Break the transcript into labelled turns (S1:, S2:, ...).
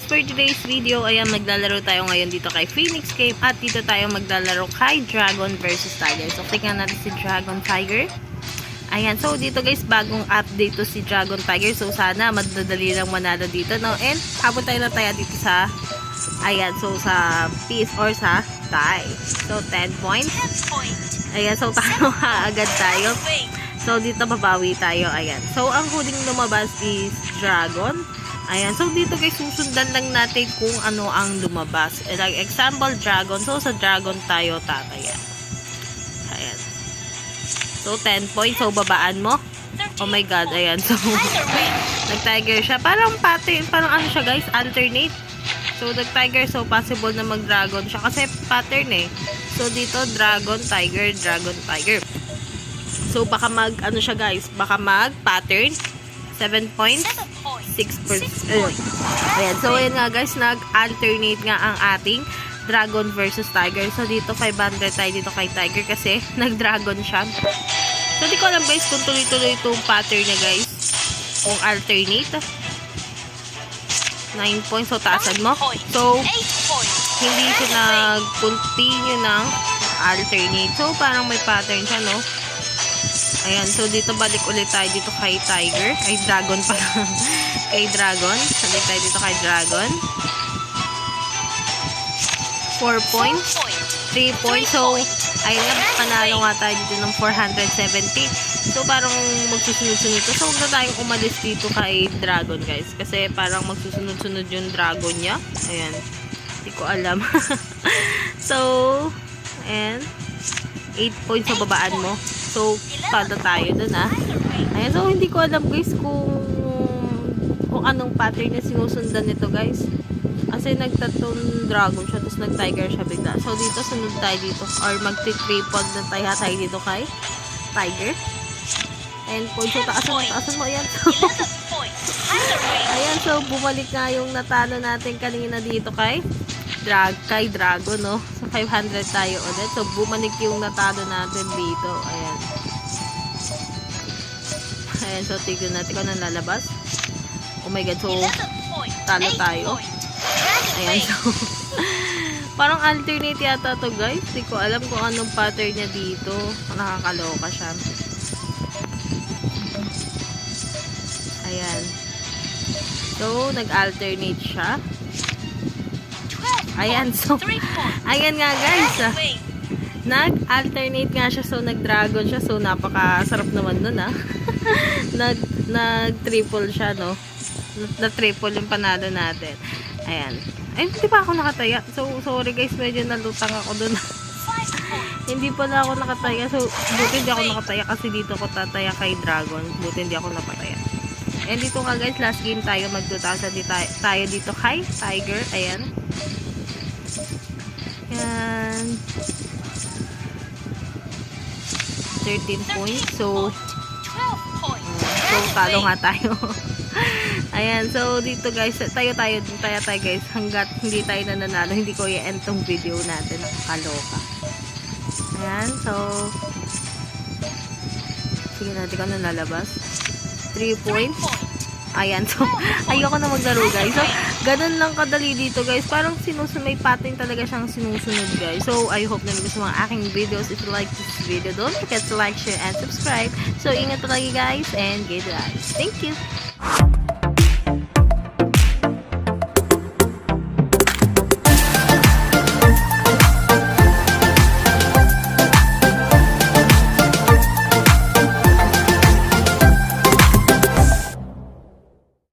S1: guys, for today's video, ayan, maglalaro tayo ngayon dito kay Phoenix Game at dito tayo maglalaro kay Dragon versus Tiger. So, tingnan natin si Dragon Tiger. Ayan, so dito guys, bagong update to si Dragon Tiger. So, sana madadali lang manalo dito, no? And, habang tayo na tayo dito sa, ayan, so sa peace or sa tie. So, 10 points. Ayan, so talo agad tayo. So, dito babawi tayo. Ayan. So, ang huling lumabas is Dragon. Ayan. So, dito guys, susundan lang natin kung ano ang lumabas. Like, example, Dragon. So, sa Dragon tayo tataya. Ayan. So, 10 points. So, babaan mo. Oh my God. Ayan. So, nag-tiger siya. Parang pattern. Parang ano siya guys? Alternate. So, nag-tiger. So, possible na mag-dragon siya. Kasi pattern eh. So, dito, Dragon, Tiger, Dragon, Tiger. So, baka ano siya guys, baka mag-pattern. 7 points. 6%. Ayan. So, ayan nga guys, nag-alternate nga ang ating Dragon versus Tiger. So, dito 500 tayo dito kay Tiger kasi nag-dragon siya. So, di ko alam guys kung tuloy-tuloy itong pattern niya guys. Kung alternate. 9 points. So, taasan mo. So, hindi siya nag-continue ng alternate. So, parang may pattern siya, no? Ayan, so dito balik ulit tayo dito kay Tiger. Ay, Dragon pala. Kay Dragon. Balik tayo dito kay Dragon. 4 points. 3 points. So, ayun na, panalo nga tayo dito ng 470. So, parang magsusunod-sunod. So, huwag na tayong umalis dito kay Dragon, guys. Kasi parang magsusunod-sunod yung Dragon niya. Ayan. Hindi ko alam. So, and 8 points sa babaan mo. So, pada tayo dun Ayan, so hindi ko alam guys kung anong pattern na sinusundan nito guys. Kasi nagtatong dragon siya, tapos nag-tiger siya bigla. So, dito sunod tayo dito. Or magti-tripod na tayo dito kay Tiger. And points. So, taasan mo. Ayan. Ayan, so bumalik nga yung natalo natin kanina dito kay Dragon, no? So, 500 tayo ulit. So, bumalik yung natalo natin dito. Ayan. Ayan, so, tignan natin kung anong lalabas. Oh my God, so, talo tayo. Ayan, so, parang alternate yata to guys. Hindi ko alam kung anong pattern niya dito. Nakakaloka siya. Ayan. So, nag-alternate siya. Ayan, so, ayan nga guys, nag-alternate nga siya, so nag-dragon siya, so napakasarap naman nun nag-triple siya, no? Na-triple yung panalo natin. Ayan. Ay, hindi pa ako nakataya. So, sorry guys, medyo nalutang ako dun. Hindi pala ako nakataya, so, buti hindi ako nakataya kasi dito ko tataya kay Dragon. Buti hindi ako napataya. And dito nga guys, last game tayo, mag-2,000 tayo dito kay Tiger. Ayan. Yan. 13 points. So, talo nga tayo. Ayan. So, dito guys, tayo guys. Hanggat hindi tayo nananalo, hindi ko i-end tong video natin. Nakakaloka. Ayan. So, sige natin kung ano lalabas. 3 points. Ayan, so, ayoko na maglaro guys. So, ganun lang kadali dito guys. Parang may pattern talaga siyang sinusunod guys. So, I hope na gusto mga aking videos. If you like this video, don't forget to like, share, and subscribe. So, ingat palagi guys, and good guys. Thank you!